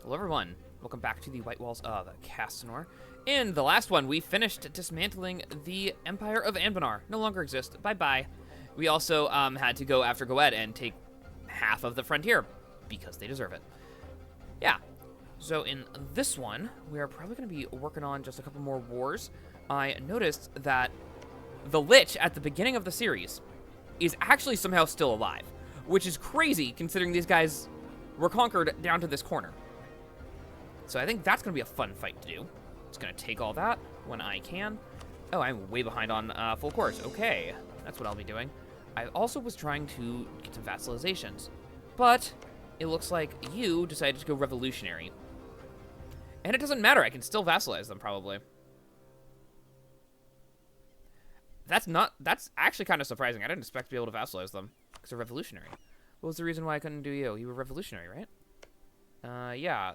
Hello everyone, welcome back to the White Walls of Cstonath. In the last one, we finished dismantling the Empire of Anbanar. No longer exists, bye-bye. We also had to go after Goed and take half of the frontier, because they deserve it. Yeah, so in this one, we are probably going to be working on just a couple more wars. I noticed that the Lich at the beginning of the series is actually somehow still alive, which is crazy considering these guys were conquered down to this corner. So I think that's going to be a fun fight to do. It's going to take all that when I can. Oh, I'm way behind on full course. Okay, that's what I'll be doing. I also was trying to get some vassalizations, but it looks like you decided to go revolutionary. And it doesn't matter, I can still vassalize them probably. That's actually kind of surprising. I didn't expect to be able to vassalize them because they're revolutionary. What was the reason why I couldn't do you? You were revolutionary, right? Yeah,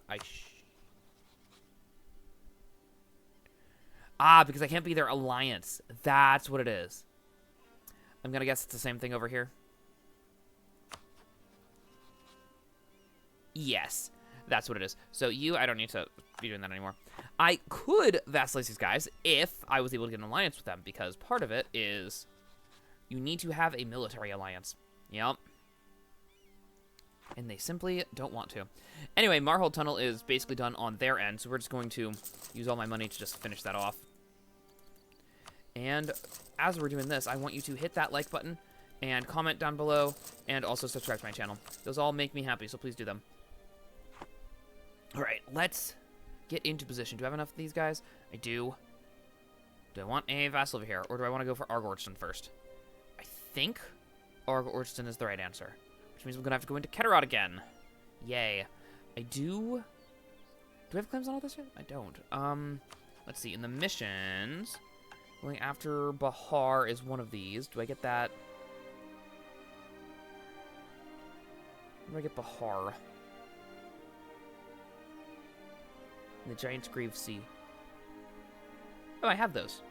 because I can't be their alliance. That's what it is. I'm gonna guess it's the same thing over here. Yes, that's what it is. So you, I don't need to be doing that anymore. I could vassalize these guys if I was able to get an alliance with them, because part of it is you need to have a military alliance. Yep. And they simply don't want to. Anyway, Marhold Tunnel is basically done on their end, so we're just going to use all my money to just finish that off. And as we're doing this, I want you to hit that like button and comment down below and also subscribe to my channel. Those all make me happy, so please do them. All right, let's get into position. Do I have enough of these guys? I do. Do I want a vassal over here, or do I want to go for Argorston first? I think Argorston is the right answer, which means we're going to have to go into Cannor again. Yay. I do... Do I have claims on all this yet? I don't. Let's see. In the missions... Going after Bahar is one of these. Do I get that? Where do I get Bahar? The Giant's Grave Sea. Oh, I have those.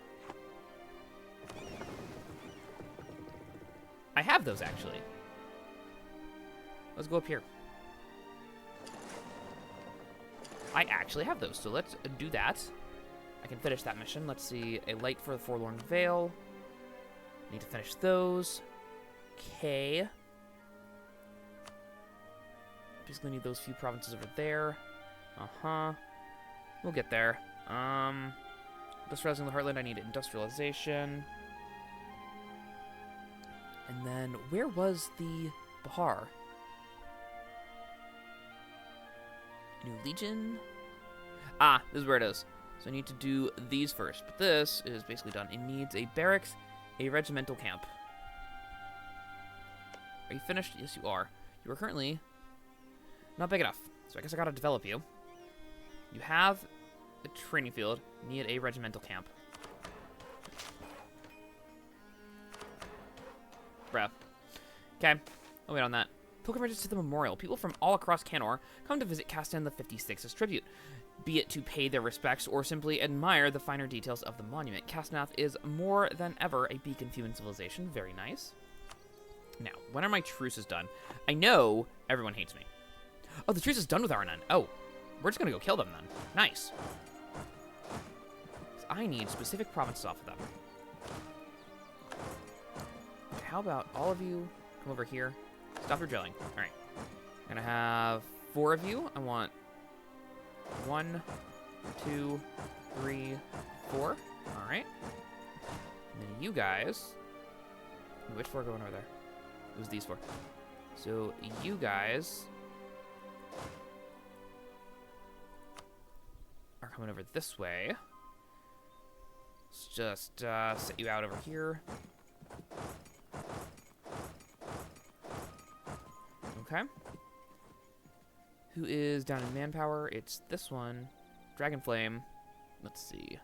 I have those, actually. Let's go up here. I actually have those, so let's do that. I can finish that mission. Let's see. A light for the Forlorn Vale. Need to finish those. Okay. Basically need those few provinces over there. Uh-huh. We'll get there. Industrializing the Heartland, I need industrialization. And then, where was the Bahar? New Legion? Ah, this is where it is. So I need to do these first, but this is basically done. It needs a barracks, a regimental camp. Are you finished? Yes, you are. You are currently not big enough, so I guess I gotta develop you. You have a training field. You need a regimental camp. Bruh. Okay, I'll wait on that. Pilgrimages to the memorial. People from all across Cannor come to visit Castan the 56th tribute, be it to pay their respects or simply admire the finer details of the monument. Cstonath is more than ever a beacon of human civilization. Very nice. Now, when are my truces done? I know everyone hates me. Oh, the truce is done with Arnan. Oh, we're just gonna go kill them then. Nice. I need specific provinces off of them. Okay, how about all of you come over here? Stop your drilling. All right. I'm gonna have 4 of you. I want 1, 2, 3, 4. All right. And then you guys. Which 4 are going over there? It was these 4. So you guys are coming over this way. Let's just set you out over here. Okay. Who is down in manpower? It's this one. Dragonflame. Let's see.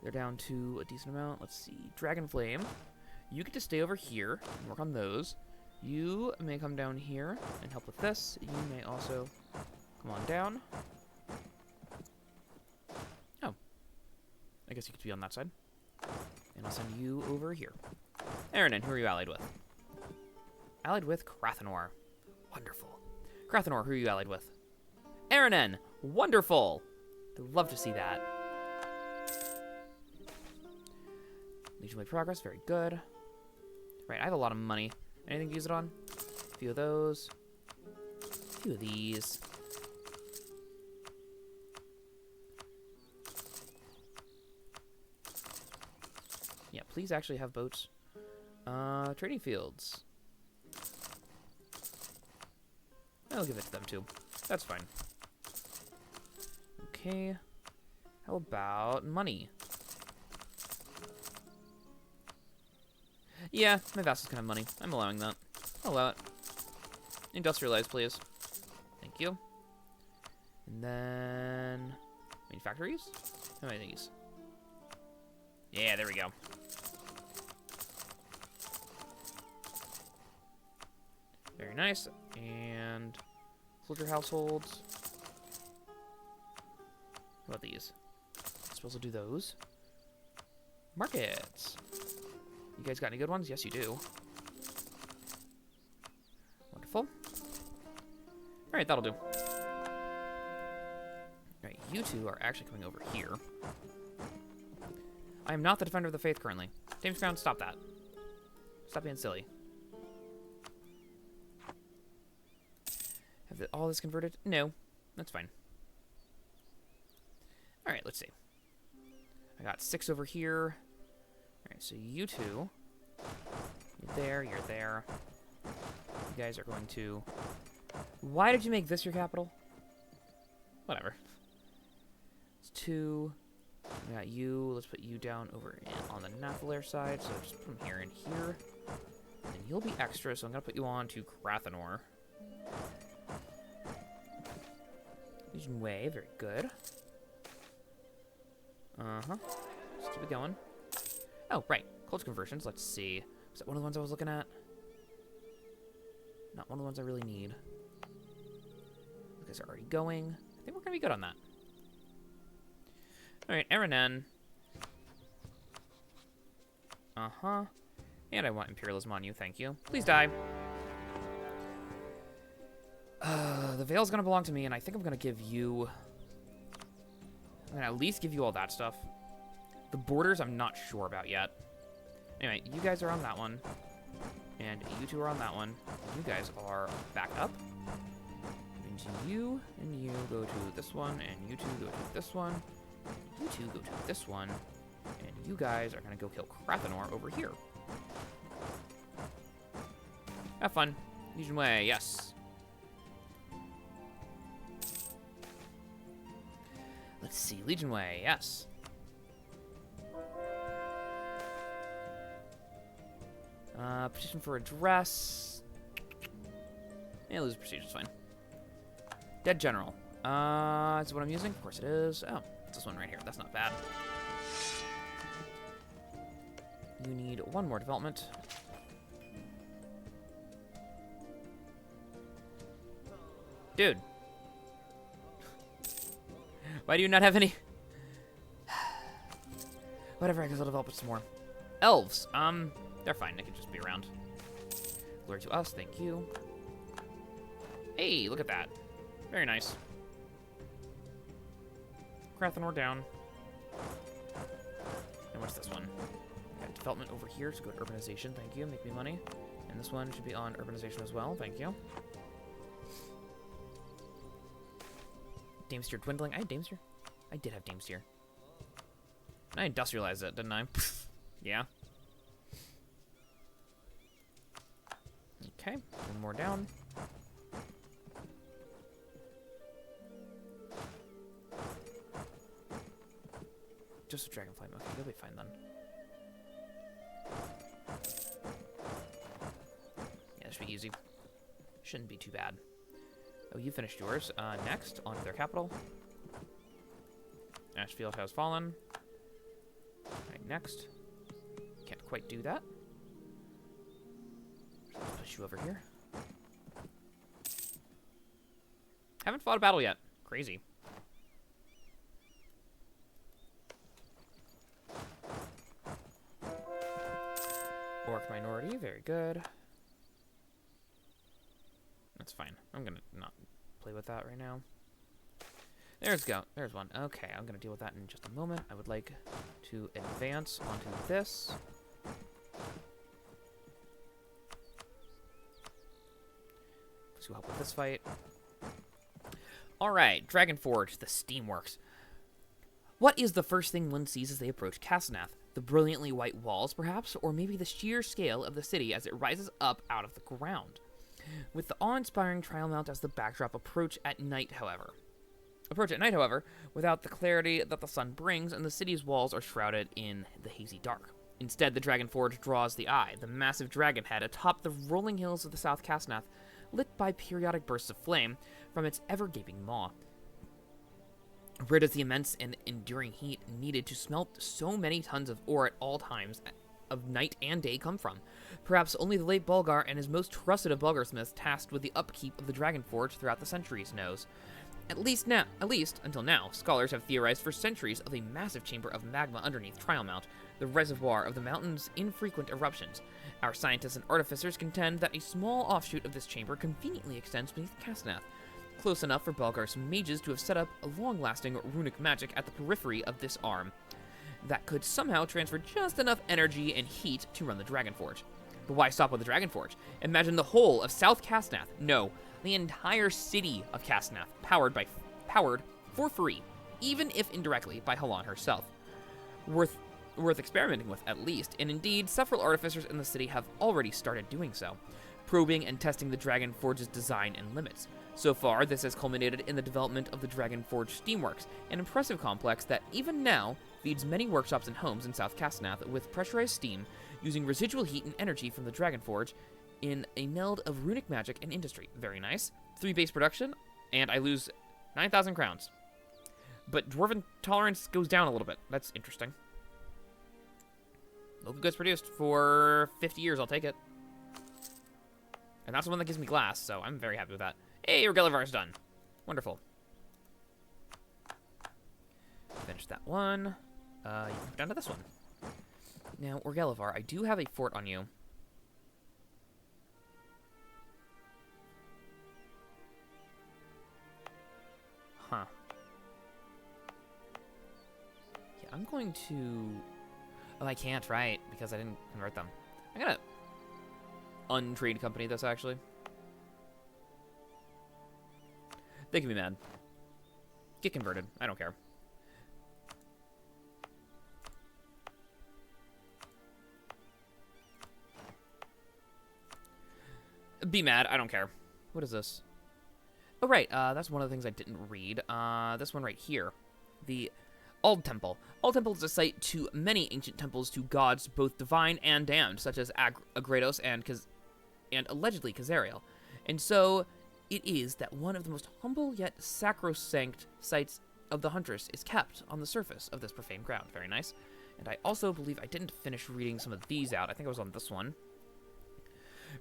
They're down to a decent amount. Let's see. Dragonflame. You get to stay over here and work on those. You may come down here and help with this. You may also come on down. Oh. I guess you could be on that side. And I'll send you over here. Aranon, who are you allied with? Allied with Crathanor. Wonderful. Crathanor, who are you allied with? Aranen. Wonderful. I'd love to see that. Legionary progress, very good. Right, I have a lot of money. Anything to use it on? A few of those. A few of these. Yeah, please actually have boats. Trading fields. I'll give it to them too. That's fine. Okay. How about money? Yeah, my vassals can have money. I'm allowing that. I'll allow it. Industrialize, please. Thank you. And then... manufactories? How many of these? Yeah, there we go. Very nice. And... soldier households. How about these? Supposed to do those. Markets. You guys got any good ones? Yes, you do. Wonderful. Alright, that'll do. Alright, you two are actually coming over here. I am not the defender of the faith currently. James Crown, stop that. Stop being silly. Have all this converted? No. That's fine. Alright, let's see. I got 6 over here. Alright, so you two. You're there, you're there. You guys are going to... Why did you make this your capital? Whatever. It's 2. We got you. Let's put you down over on the Nathalir side. So just put them here and here. And you'll be extra, so I'm going to put you on to Crathanor. Legion Way, very good. Uh-huh. Just keep it going. Oh, right. Culture conversions. Let's see. Was that one of the ones I was looking at? Not one of the ones I really need. You guys are already going. I think we're going to be good on that. Alright, Aranen. Uh-huh. And I want Imperialism on you, thank you. Please die. The Veil's gonna belong to me, and I think I'm gonna give you... I'm gonna at least give you all that stuff. The borders, I'm not sure about yet. Anyway, you guys are on that one. And you two are on that one. You guys are back up. And you go to this one, and you two go to this one. You two go to this one. And you guys are gonna go kill Crathanor over here. Have fun. Legion Way, yes. Let's see, Legion Way, yes. Petition for address. Yeah, lose prestige is fine. Dead General. Is what I'm using? Of course it is. Oh, it's this one right here. That's not bad. You need one more development. Dude. Why do you not have any? Whatever, I guess I'll develop it some more. Elves. They're fine. They can just be around. Glory to us. Thank you. Hey, look at that. Very nice. Crathanor down. And what's this one? Got development over here, so go to urbanization. Thank you. Make me money. And this one should be on urbanization as well. Thank you. Damestier dwindling. I had Damestier. I did have Damestier. I industrialized it, didn't I? Yeah. Okay, one more down. Just a dragonfly. Okay, you'll be fine then. Yeah, this should be easy. Shouldn't be too bad. Oh, you finished yours. Next, on to their capital. Ashfield has fallen. Right, next. Can't quite do that. Let's push you over here. Haven't fought a battle yet. Crazy. Orc minority, very good. That's fine. I'm gonna not play with that right now. There's one. Okay, I'm going to deal with that in just a moment. I would like to advance onto this. Let's go help with this fight. All right, Dragonforge, the Steamworks. What is the first thing one sees as they approach Cstonath? The brilliantly white walls, perhaps? Or maybe the sheer scale of the city as it rises up out of the ground? With the awe-inspiring Trial Mount as the backdrop, approach at night, however, without the clarity that the sun brings, and the city's walls are shrouded in the hazy dark. Instead, the Dragonforge draws the eye, the massive dragon head atop the rolling hills of the South Cstonath, lit by periodic bursts of flame from its ever-gaping maw. Where does the immense and enduring heat needed to smelt so many tons of ore at all times of night and day come from? Perhaps only the late Bulgar and his most trusted of Bulgarsmiths tasked with the upkeep of the Dragonforge throughout the centuries knows. At least until now, scholars have theorized for centuries of a massive chamber of magma underneath Trial Mount, the reservoir of the mountain's infrequent eruptions. Our scientists and artificers contend that a small offshoot of this chamber conveniently extends beneath Cstonath, close enough for Bulgar's mages to have set up a long-lasting runic magic at the periphery of this arm that could somehow transfer just enough energy and heat to run the Dragonforge. But why stop with the Dragonforge? Imagine the whole of South Cstonath. No, the entire city of Cstonath, powered for free, even if indirectly by Halan herself. Worth experimenting with, at least, and indeed, several artificers in the city have already started doing so, probing and testing the Dragonforge's design and limits. So far, this has culminated in the development of the Dragonforge Steamworks, an impressive complex that, even now, feeds many workshops and homes in South Cstonath with pressurized steam, using residual heat and energy from the Dragonforge in a meld of runic magic and industry. Very nice. 3 base production, and I lose 9,000 crowns. But Dwarven tolerance goes down a little bit. That's interesting. Local goods produced for 50 years, I'll take it. And that's the one that gives me glass, so I'm very happy with that. Hey, Regelivar's done. Wonderful. Finish that one. You can go down to this one. Now, Orgelivar, I do have a fort on you. Huh. Yeah, I'm going to... Oh, I can't, right, because I didn't convert them. I'm gonna untrade company this, actually. They can be mad. Get converted. I don't care. Be mad. I don't care. What is this? Oh, right. That's one of the things I didn't read. This one right here. The Ald Temple. Ald Temple is a site to many ancient temples to gods, both divine and damned, such as Agrados and allegedly Kazariel. And so it is that one of the most humble yet sacrosanct sites of the Huntress is kept on the surface of this profane ground. Very nice. And I also believe I didn't finish reading some of these out. I think I was on this one.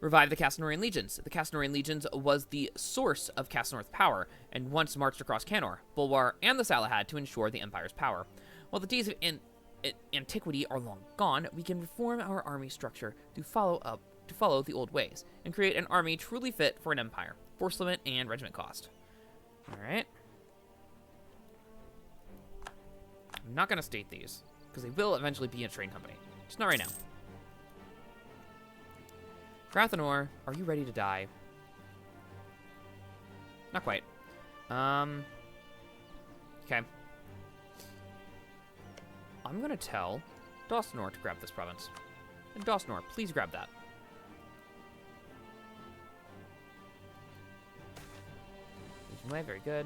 Revive the Cannorian Legions. The Cannorian Legions was the source of Cstonath's power, and once marched across Cannor, Bulwar, and the Salahad to ensure the Empire's power. While the days of antiquity are long gone, we can reform our army structure to follow the old ways, and create an army truly fit for an empire, force limit, and regiment cost. Alright. I'm not going to state these, because they will eventually be a train company. Just not right now. Cstonath, are you ready to die? Not quite. Okay. I'm gonna tell Dostanor to grab this province. And Dostanor, please grab that. Way, very good.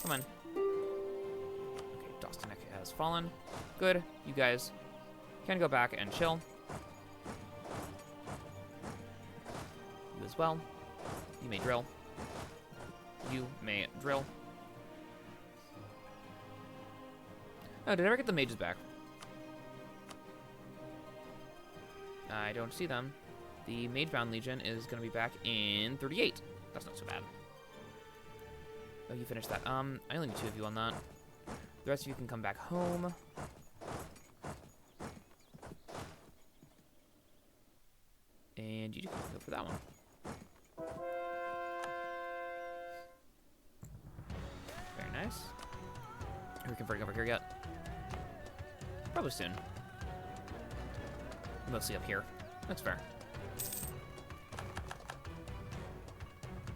Come on. Okay, Dostanor has fallen. Good. You guys can go back and chill. You as well. You may drill. You may drill. Oh, did I ever get the mages back? I don't see them. The Magebound Legion is going to be back in 38. That's not so bad. Oh, you finished that. I only need 2 of you on that. The rest of you can come back home. And you can go for that one. nice. Are we converting over here yet? Probably soon. Mostly up here. That's fair.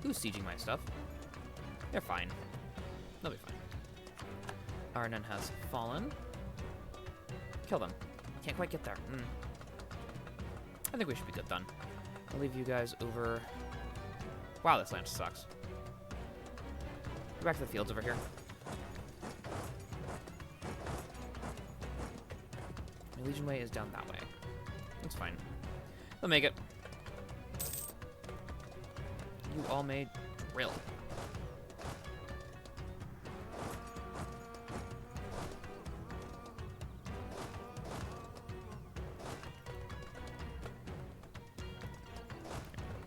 Who's sieging my stuff? They're fine. They'll be fine. Arnon has fallen. Kill them. Can't quite get there. I think we should be good then. I'll leave you guys over. Wow, this land sucks. Go back to the fields over here. My Legion Way is down that way. That's fine. They'll make it. You all made drill.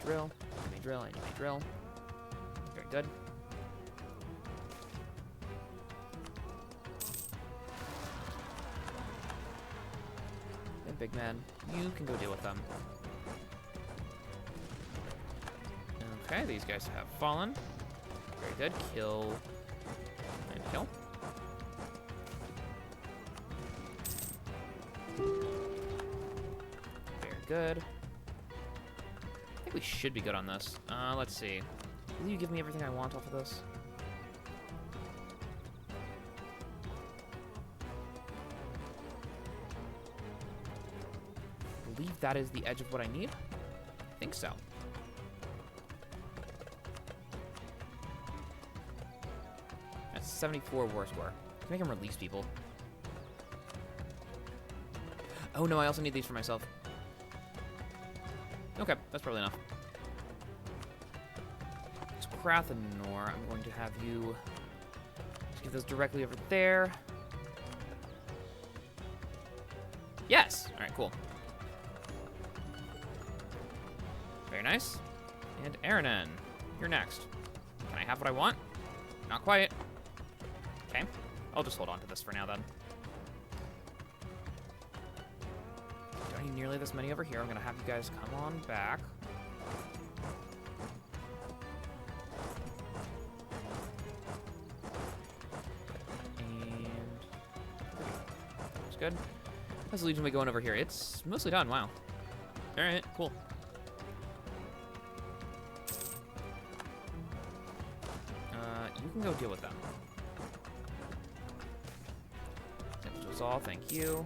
Drill. You may drill, and you may drill. Very good. And big man, you can go deal with them. Okay, these guys have fallen. Very good. Kill. And kill. Very good. I think we should be good on this. Let's see. Will you give me everything I want off of this? I believe that is the edge of what I need. I think so. That's 74 war score. Let's make him release people. Oh no, I also need these for myself. Okay, that's probably enough. Crathanor, I'm going to have you just give those directly over there. Yes! Alright, cool. Very nice. And Aranon, you're next. Can I have what I want? Not quite. Okay, I'll just hold on to this for now then. Don't need nearly this many over here. I'm going to have you guys come on back. Good. How's the Legion Way going over here? It's mostly done. Wow. All right, cool. You can go deal with them. Damage was all. Thank you.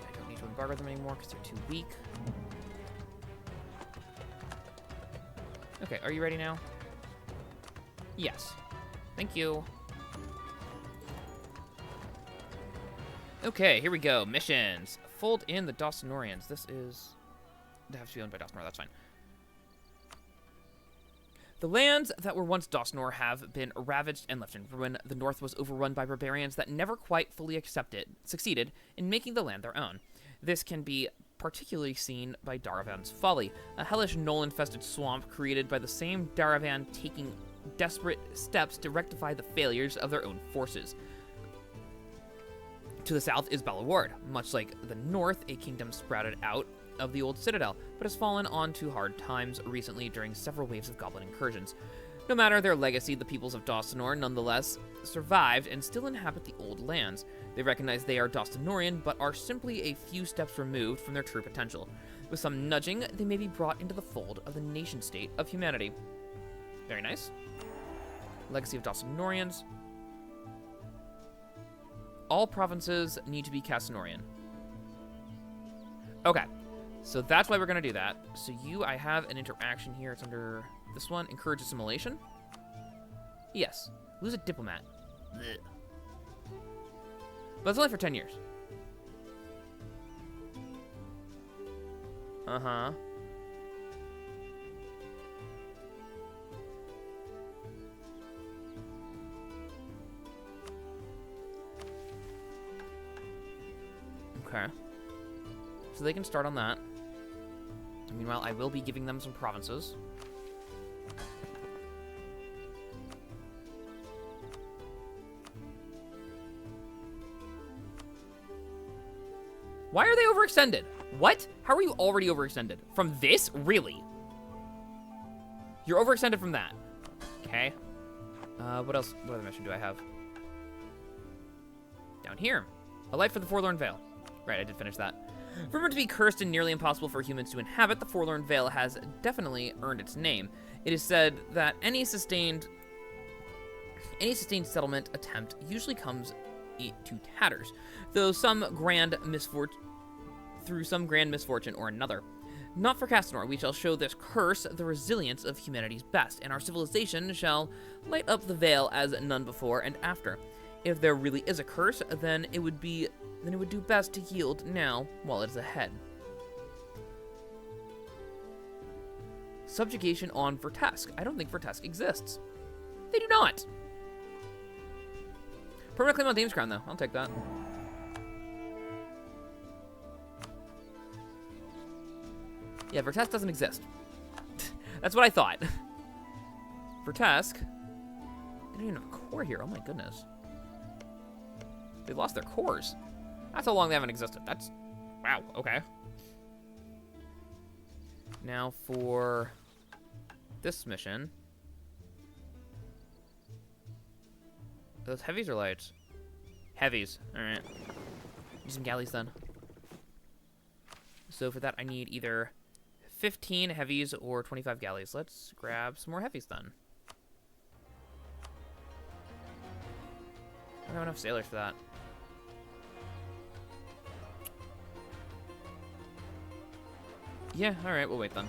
I don't need to embargo them anymore because they're too weak. Okay, are you ready now? Yes. Thank you. Okay, here we go. Missions. Fold in the Dostanorians. This is... It has to be owned by Dostanor. That's fine. The lands that were once Dostanor have been ravaged and left in ruin. The north was overrun by barbarians that never quite fully succeeded in making the land their own. This can be particularly seen by Daravan's Folly, a hellish gnoll-infested swamp created by the same Daravan taking desperate steps to rectify the failures of their own forces. To the south is Balaward. Much like the north, a kingdom sprouted out of the old citadel, but has fallen onto hard times recently during several waves of goblin incursions. No matter their legacy, the peoples of Dostanor nonetheless survived and still inhabit the old lands. They recognize they are Dostanorian, but are simply a few steps removed from their true potential. With some nudging, they may be brought into the fold of the nation-state of humanity. Very nice. Legacy of Dostanorians. All provinces need to be Cannorian. Okay, so that's why we're going to do that. So I have an interaction here. It's under this one. Encourage assimilation. Yes. Lose a diplomat. Blech. But it's only for 10 years. Uh-huh. Okay. So they can start on that. Meanwhile, I will be giving them some provinces. Why are they overextended? What? How are you already overextended? From this? Really? You're overextended from that. Okay. What else? What other mission do I have? Down here. A light for the Forlorn Vale. Right, I did finish that. Rumored to be cursed and nearly impossible for humans to inhabit, the Forlorn Vale has definitely earned its name. It is said that any sustained settlement attempt usually comes to tatters, through some grand misfortune or another. Not for Cstonath, we shall show this curse the resilience of humanity's best, and our civilization shall light up the Vale as none before and after. If there really is a curse, then it would do best to yield now while it is ahead. Subjugation on Vertesk. I don't think Vertesk exists. They do not. Permanent claim on Dame's Crown, though. I'll take that. Yeah, Vertesk doesn't exist. That's what I thought. Vertesk. They don't even have a core here. Oh my goodness. They lost their cores. That's how long they haven't existed. That's... Wow, okay. Now for this mission. Are those heavies or lights? Heavies. Alright. Use some galleys then. So for that I need either 15 heavies or 25 galleys. Let's grab some more heavies then. I don't have enough sailors for that. Yeah, alright, we'll wait then.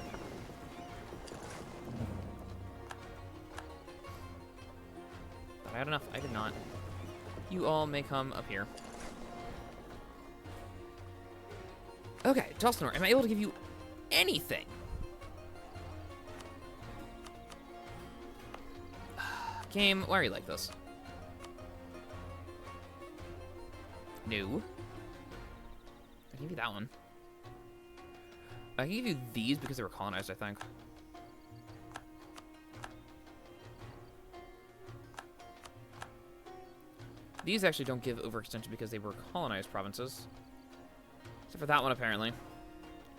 But I had enough. I did not. You all may come up here. Okay, Dostanor, am I able to give you anything? Game, why are you like this? No. I can give you that one. I can give you these because they were colonized, I think. These actually don't give overextension because they were colonized provinces. Except for that one, apparently.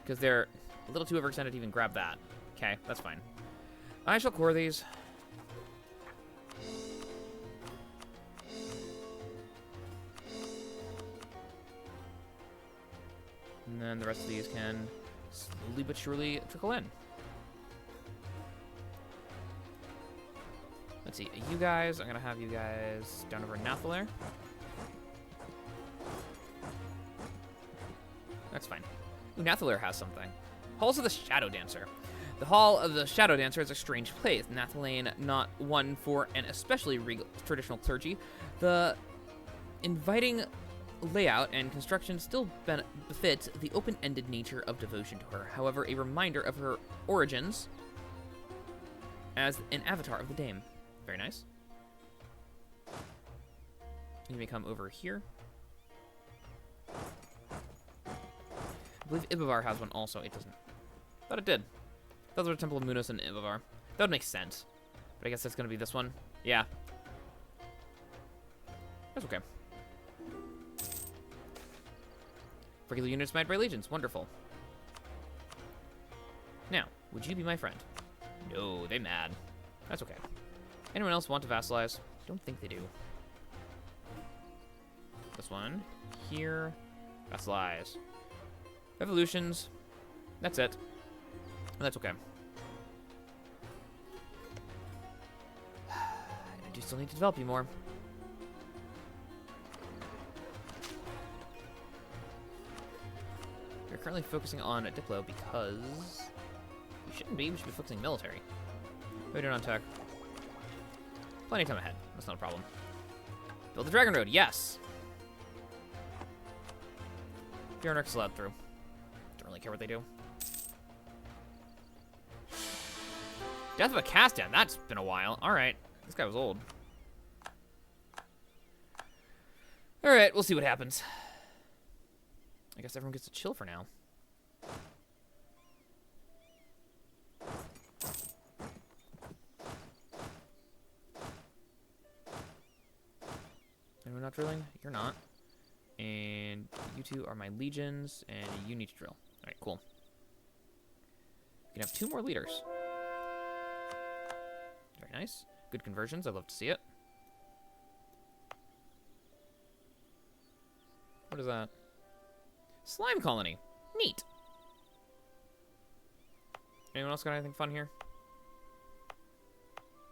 Because they're a little too overextended to even grab that. Okay, that's fine. I shall core these. And then the rest of these can slowly but surely trickle in. Let's see, you guys, I'm gonna have you guys down over in Nathalir. That's fine. Ooh, Nathalir has something. Halls of the Shadow Dancer. The Hall of the Shadow Dancer is a strange place. Nathalir, not one for an especially regal, traditional clergy. The inviting layout and construction still befits the open-ended nature of devotion to her. However, a reminder of her origins as an avatar of the Dame. Very nice. You may come over here. I believe Ibavar has one also. It doesn't. Thought it did. Thought there was a Temple of Munos and Ibavar. That would make sense. But I guess that's going to be this one. Yeah. That's okay. Regular units might by legions. Wonderful. Now, would you be my friend? No, they mad. That's okay. Anyone else want to vassalize? Don't think they do. This one. Here. Vassalize. Revolutions. That's it. And that's okay. I do still need to develop you more. We're currently focusing on Diplo because we shouldn't be. We should be focusing military. What are we doing on tech? Plenty of time ahead. That's not a problem. Build the Dragon Road. Yes. Bjornark's allowed through. Don't really care what they do. Death of a Castan. That's been a while. All right. This guy was old. All right. We'll see what happens. I guess everyone gets to chill for now. Anyone not drilling? You're not. And you two are my legions, and you need to drill. Alright, cool. You can have 2 more leaders. Very nice. Good conversions. I'd love to see it. What is that? Slime colony. Neat. Anyone else got anything fun here?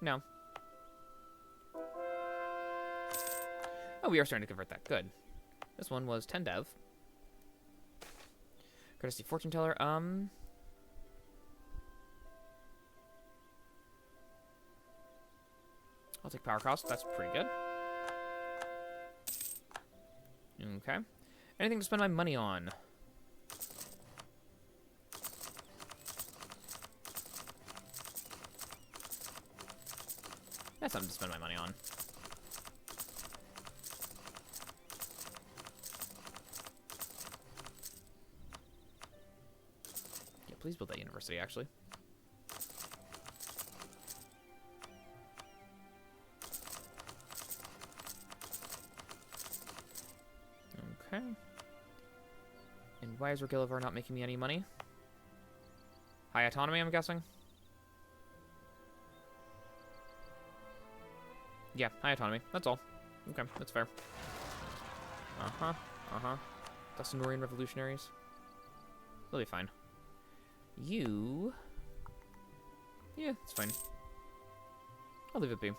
No. Oh, we are starting to convert that. Good. This one was 10 dev. Courtesy fortune teller. I'll take power cost. That's pretty good. Okay. Anything to spend my money on? That's something to spend my money on. Yeah, please build that university, actually. Okay. And why is Regilivar not making me any money? High autonomy, I'm guessing? Yeah, high autonomy. That's all. Okay, that's fair. Uh-huh. Uh-huh. Dostanorian revolutionaries. They'll be fine. You... Yeah, it's fine. I'll leave it be.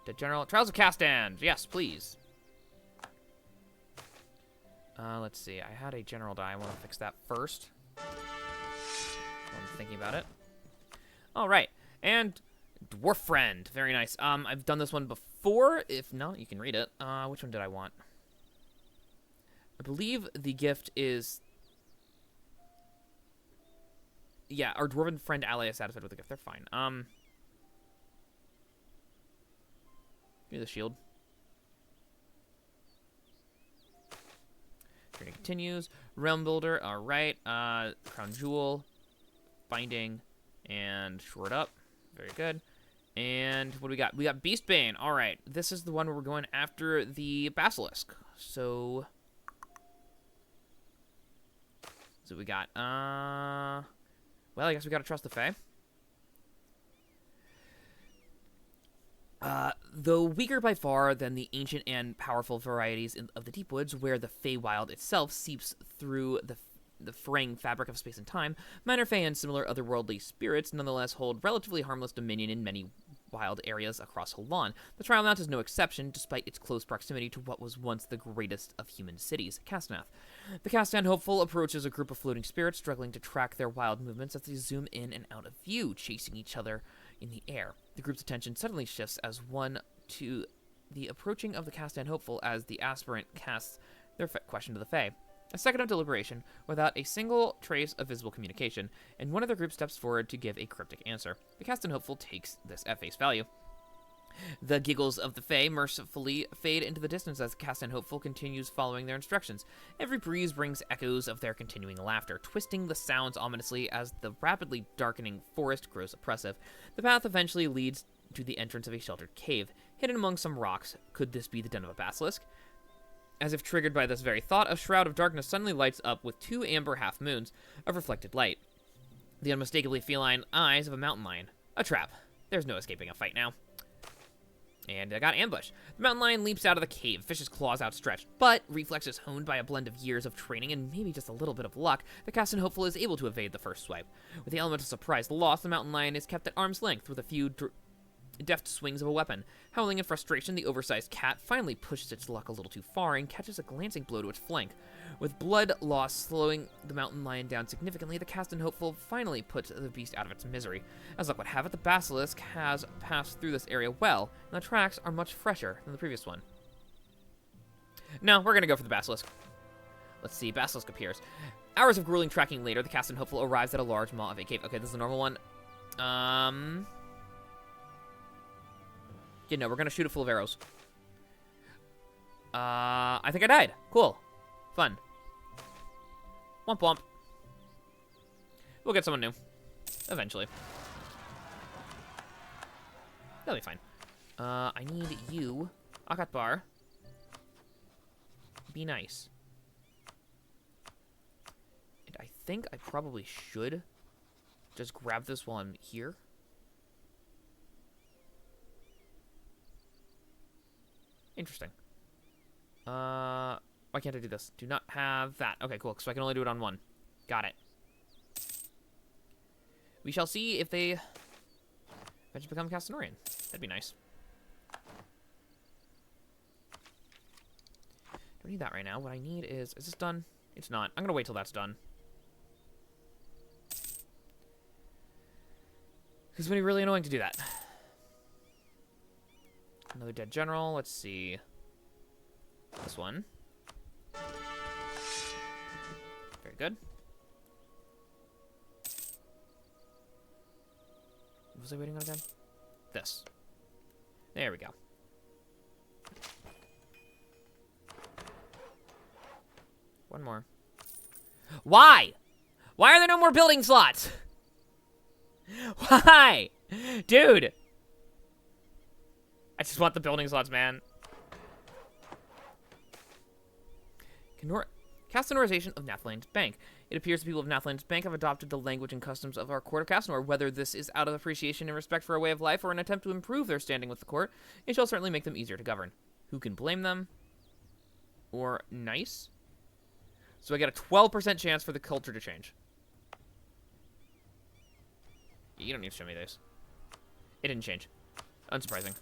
Dead General. Trials of Castan! Yes, please. Let's see. I had a general die. I want to fix that first. I'm thinking about it. All right. And Dwarf Friend. Very nice. I've done this one before. If not, you can read it. Which one did I want? I believe the gift is... Yeah, our Dwarven Friend ally is satisfied with the gift. They're fine. Give me the shield. Training continues. Realm Builder, alright. Crown Jewel. Binding. And Short Up. Very good. And what do we got? We got Beastbane. Alright. This is the one where we're going after the Basilisk. So we got. Well, I guess we gotta trust the Fae. Though weaker by far than the ancient and powerful varieties of the Deep Woods, where the Feywild itself seeps through the fraying fabric of space and time, minor Fae and similar otherworldly spirits nonetheless hold relatively harmless dominion in many wild areas across Holon. The Trial Mount is no exception, despite its close proximity to what was once the greatest of human cities, Cstonath. The Castan Hopeful approaches a group of floating spirits struggling to track their wild movements as they zoom in and out of view, chasing each other in the air. The group's attention suddenly shifts as one to the approaching of the Castan Hopeful as the aspirant casts their question to the Fae. A second of deliberation, without a single trace of visible communication, and one of the group steps forward to give a cryptic answer. The Castan Hopeful takes this at face value. The giggles of the Fae mercifully fade into the distance as the Castan Hopeful continues following their instructions. Every breeze brings echoes of their continuing laughter, twisting the sounds ominously as the rapidly darkening forest grows oppressive. The path eventually leads to the entrance of a sheltered cave, hidden among some rocks. Could this be the den of a basilisk? As if triggered by this very thought, a shroud of darkness suddenly lights up with 2 amber half-moons of reflected light. The unmistakably feline eyes of a mountain lion. A trap. There's no escaping a fight now. And I got ambushed. The mountain lion leaps out of the cave, fish's claws outstretched, but reflexes honed by a blend of years of training and maybe just a little bit of luck, the Castan Hopeful is able to evade the first swipe. With the element of surprise lost, the mountain lion is kept at arm's length with a few deft swings of a weapon. Howling in frustration, the oversized cat finally pushes its luck a little too far and catches a glancing blow to its flank. With blood loss slowing the mountain lion down significantly, the Castan Hopeful finally puts the beast out of its misery. As luck would have it, the basilisk has passed through this area well, and the tracks are much fresher than the previous one. No, we're gonna go for the basilisk. Let's see, basilisk appears. Hours of grueling tracking later, the Castan Hopeful arrives at a large maw of a cave. Okay, this is the normal one. Yeah, no, we're gonna shoot it full of arrows. I think I died. Cool. Fun. Womp womp. We'll get someone new. Eventually. That'll be fine. I need you. Akatbar. Be nice. And I think I probably should just grab this while I'm here. Interesting. Why can't I do this? Do not have that. Okay, cool. So I can only do it on one. Got it. We shall see if they eventually become Cannorian. That'd be nice. Don't need that right now. What I need is this done? It's not. I'm gonna wait till that's done. Because it's gonna be really annoying to do that. Another dead general. Let's see. This one. Very good. What was I waiting on again? This. There we go. One more. Why? Why are there no more building slots? Why? Dude. I just want the building slots, man. Castanorization of Nathland's Bank. It appears the people of Nathland's Bank have adopted the language and customs of our court of Cannor. Whether this is out of appreciation and respect for a way of life or an attempt to improve their standing with the court, it shall certainly make them easier to govern. Who can blame them? Or nice? So I get a 12% chance for the culture to change. You don't need to show me this. It didn't change. Unsurprising.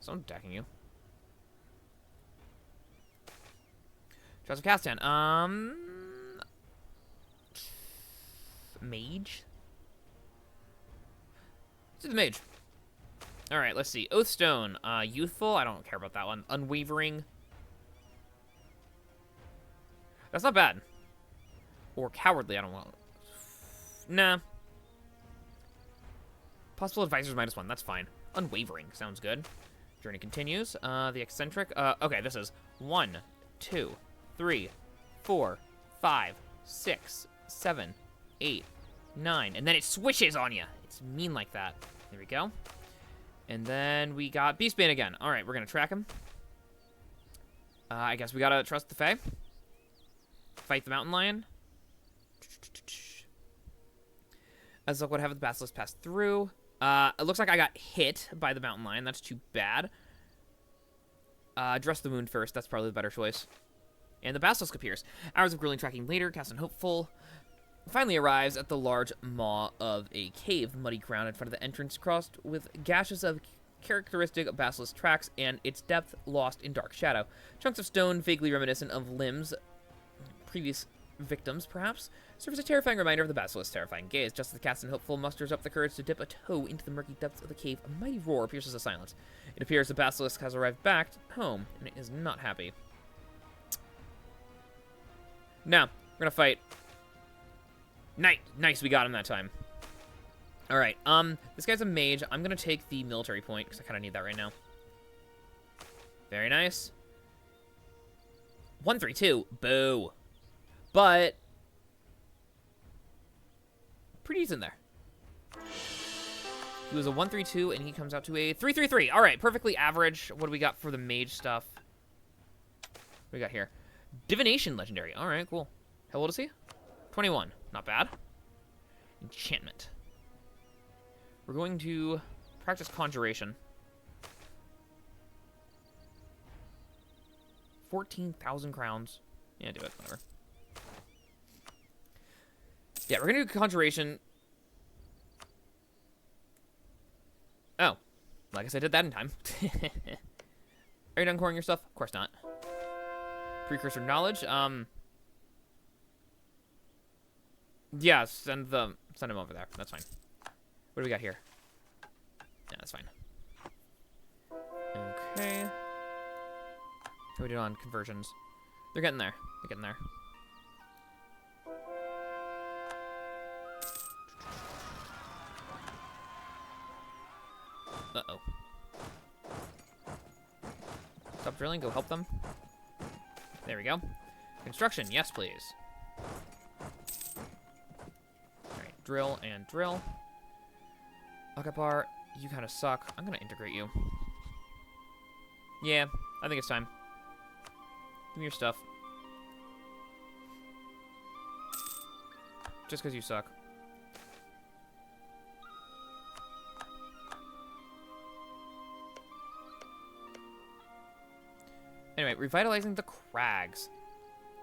Someone's attacking you. Trials of Castan. Mage? Let's do the mage. Alright, let's see. Oathstone. Youthful. I don't care about that one. Unwavering. That's not bad. Or cowardly. I don't want. Nah. Possible advisors -1. That's fine. Unwavering. Sounds good. Journey continues. The eccentric. Okay, this is 1, 2, 3, 4, 5, 6, 7, 8, 9. And then it swishes on you. It's mean like that. There we go. And then we got Beastbane again. All right, we're going to track him. I guess we got to trust the Fae. Fight the Mountain Lion. As luck would have it, the Basilisk passed through. It looks like I got hit by the Mountain Lion. That's too bad. Address the wound first. That's probably the better choice. And the Basilisk appears. Hours of grueling tracking later, Castan Hopeful finally arrives at the large maw of a cave. Muddy ground in front of the entrance crossed with gashes of characteristic basilisk tracks and its depth lost in dark shadow. Chunks of stone, vaguely reminiscent of limbs, previous victims, perhaps, serve as a terrifying reminder of the basilisk's terrifying gaze. Just as the Castan Hopeful musters up the courage to dip a toe into the murky depths of the cave, a mighty roar pierces the silence. It appears the basilisk has arrived back home, and it is not happy. Now, we're gonna fight. Nice, we got him that time. All right, this guy's a mage. I'm gonna take the military point because I kind of need that right now. Very nice. 132. Boo. But pretty decent there. He was a 132 and he comes out to a 333. All right, perfectly average. What do we got for the mage stuff? What do we got here? Divination legendary. All right, cool. How old is he? 21. Not bad. Enchantment. We're going to practice conjuration. 14,000 crowns. Yeah, do it. Whatever. Yeah, we're going to do conjuration. Oh. Well, I guess I did that in time. Are you done coring your stuff? Of course not. Precursor knowledge. Yeah, send him over there. That's fine. What do we got here? Yeah, that's fine. Okay. How are we doing on conversions? They're getting there. They're getting there. Uh-oh. Stop drilling. Go help them. There we go. Construction. Yes, please. Alright. Drill and drill. Akapar, you kind of suck. I'm going to integrate you. Yeah, I think it's time. Give me your stuff. Just because you suck. Anyway, revitalizing the crags.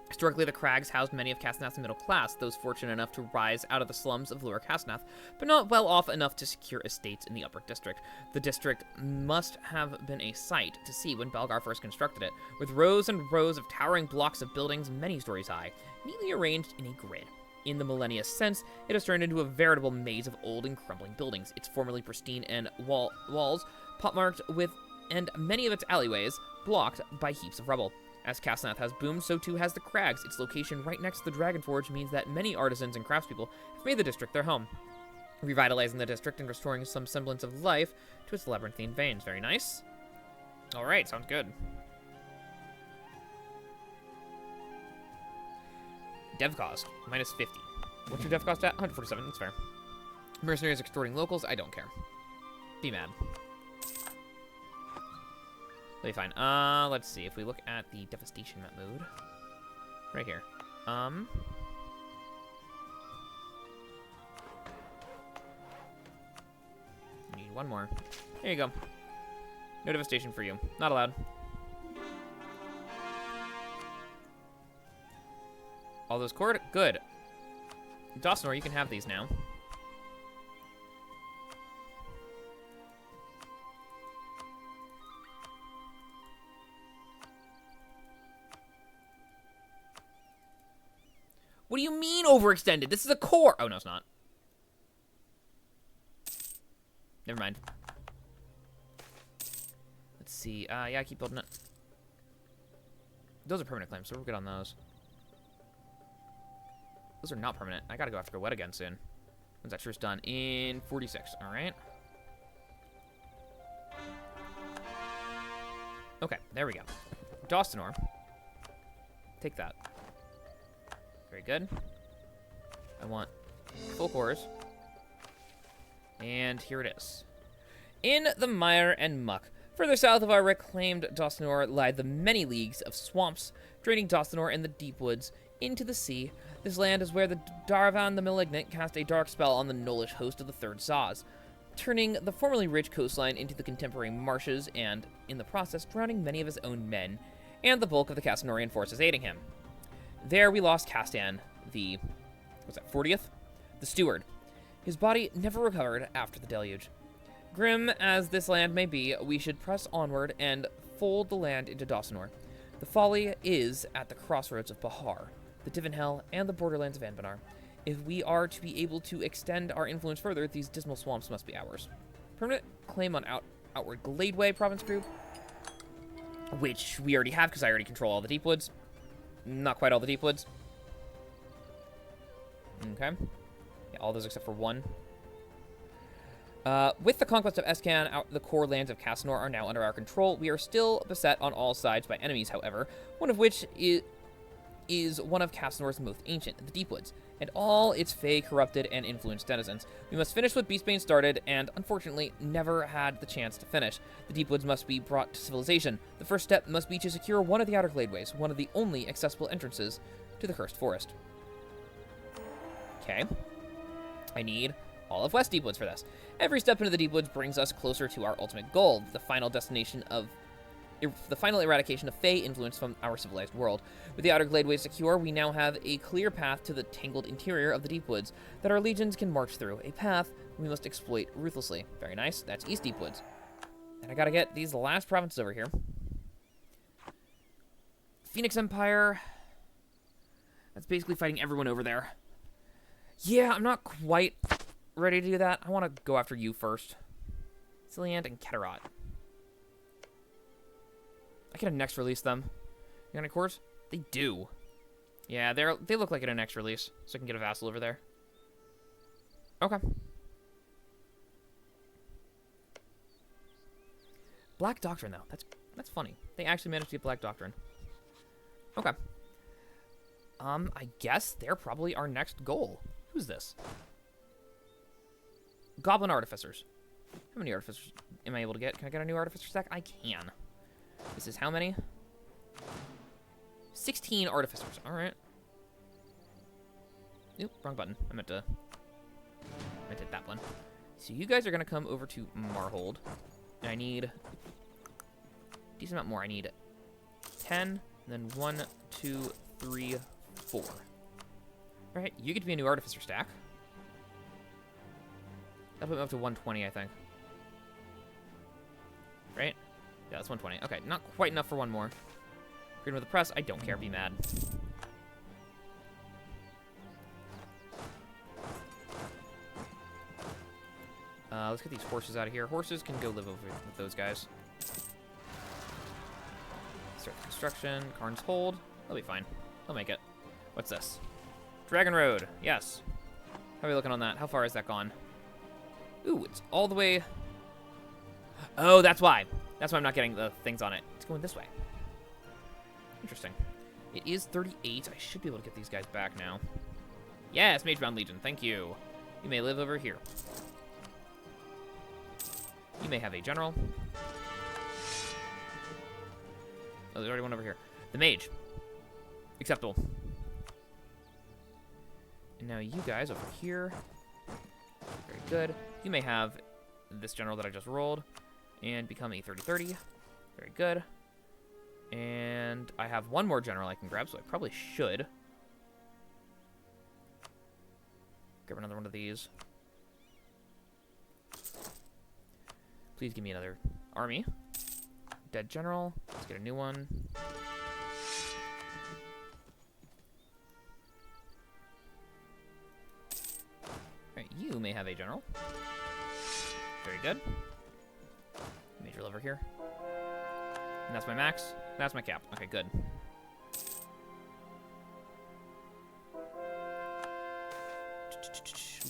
Historically, the crags housed many of Cstonath's middle class, those fortunate enough to rise out of the slums of lower Cstonath, but not well off enough to secure estates in the upper district. The district must have been a sight to see when Belgar first constructed it, with rows and rows of towering blocks of buildings many stories high, neatly arranged in a grid. In the millennia since, it has turned into a veritable maze of old and crumbling buildings, its formerly pristine and walls pockmarked with, and many of its alleyways blocked by heaps of rubble. As Cstonath has boomed, so too has the crags. Its location right next to the Dragon Forge means that many artisans and craftspeople have made the district their home, revitalizing the district and restoring some semblance of life to its labyrinthine veins. Very nice. All right, sounds good. Dev cost, minus 50. What's your dev cost at? 147, that's fair. Mercenaries extorting locals, I don't care. Be mad. They'll be fine. Let's see. If we look at the devastation map mode, right here. Need one more. There you go. No devastation for you. Not allowed. All those cord? Good. Dostanor, you can have these now. What do you mean overextended? This is a core. Oh, no, it's not. Never mind. Let's see. Yeah, keep building it. Those are permanent claims, so we're good on those. Those are not permanent. I gotta go after Goet again soon. When's that truce done? In 46. All right. Okay, there we go. Dostanor. Take that. Very good. I want full cores. And here it is. In the mire and muck, further south of our reclaimed Dostanor lie the many leagues of swamps, draining Dostanor and the deep woods into the sea. This land is where the Darvan the Malignant cast a dark spell on the Gnollish host of the Third Zaz, turning the formerly rich coastline into the contemporary marshes and, in the process, drowning many of his own men and the bulk of the Cannorian forces aiding him. There we lost Castan, the, what's that, 40th? The steward. His body never recovered after the deluge. Grim as this land may be, we should press onward and fold the land into Dostanor. The folly is at the crossroads of Bahar, the Divenhell, and the borderlands of Anbanar. If we are to be able to extend our influence further, these dismal swamps must be ours. Permanent claim on Outward Gladeway Province Group, which we already have because I already control all the deep woods. Not quite all the deep woods. Okay. Yeah, all those except for one. With the conquest of Escann, the core lands of Cstonath are now under our control. We are still beset on all sides by enemies, however, one of which is one of Cstonath's most ancient, the Deepwoods, and all its fey, corrupted, and influenced denizens. We must finish what Beastbane started, and unfortunately never had the chance to finish. The Deepwoods must be brought to civilization. The first step must be to secure one of the outer gladeways, one of the only accessible entrances to the Cursed Forest. Okay. I need all of West Deepwoods for this. Every step into the Deepwoods brings us closer to our ultimate goal, the final destination of the final eradication of Fey influence from our civilized world. With the outer gladeways secure, we now have a clear path to the tangled interior of the Deepwoods that our legions can march through, a path we must exploit ruthlessly. Very nice. That's East Deepwoods. And I gotta get these last provinces over here. Phoenix Empire. That's basically fighting everyone over there. Yeah, I'm not quite ready to do that. I want to go after you first. Cilliant and Keterot. I can next release them. You got any cores? They do. Yeah, they look like a next release, so I can get a vassal over there. Okay. Black Doctrine, though. That's funny. They actually managed to get Black Doctrine. Okay. I guess they're probably our next goal. Who's this? Goblin Artificers. How many Artificers am I able to get? Can I get a new Artificer stack? I can. This is how many? 16 artificers. All right. Oop, wrong button. I meant to hit that one. So you guys are going to come over to Marhold. And I need a decent amount more. I need 10, and then 1, 2, 3, 4. All right, you get to be a new artificer stack. That'll put me up to 120, I think. Right? Yeah, that's 120. Okay, not quite enough for one more. Freedom of the press, I don't care, be mad. Let's get these horses out of here. Horses can go live over with those guys. Start the construction. Karn's hold. They'll be fine. They'll make it. What's this? Dragon Road. Yes. How are we looking on that? How far has that gone? Ooh, it's all the way... Oh, that's why. That's why I'm not getting the things on it. It's going this way. Interesting. It is 38. I should be able to get these guys back now. Yes, Magebound Legion. Thank you. You may live over here. You may have a general. Oh, there's already one over here. The mage. Acceptable. And now you guys over here. Very good. You may have this general that I just rolled and become a 30-30. Very good. And I have one more general I can grab, so I probably should. Grab another one of these. Please give me another army. Dead general. Let's get a new one. Alright, you may have a general. Very good. Major over here. And that's my max. That's my cap. Okay, good.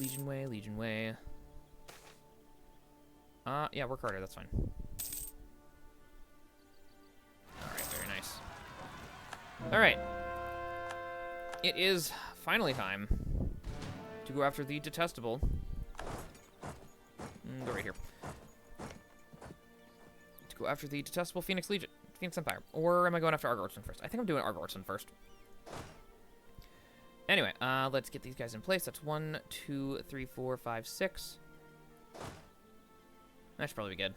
Legion Way, Legion Way. Yeah, work harder, that's fine. Alright, very nice. Alright. It is finally time to go after the detestable. Go right here. To go after the detestable Phoenix Legion. Phoenix Empire. Or am I going after Agrados first? I think I'm doing Agrados first. Anyway, let's get these guys in place. That's 1, 2, 3, 4, 5, 6. That should probably be good.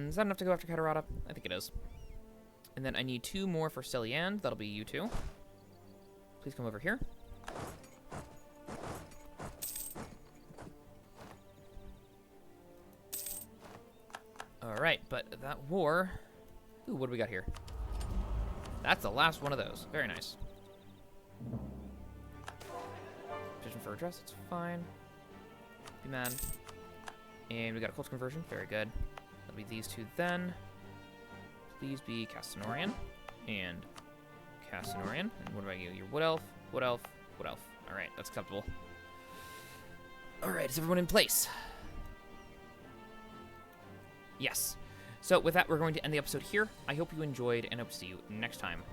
Is that enough to go after Catarata? I think it is. And then I need 2 more for Celiand. That'll be you 2. Please come over here. Alright, but that war... Ooh, what do we got here? That's the last one of those. Very nice. Petition for redress, it's fine. Be mad. And we got a cult conversion. Very good. That'll be these 2 then. Please be Cannorian and Cannorian. And what about you? You're Wood Elf, Wood Elf, Wood Elf. Alright, that's acceptable. Alright, is everyone in place? Yes. So with that, we're going to end the episode here. I hope you enjoyed, and hope to see you next time.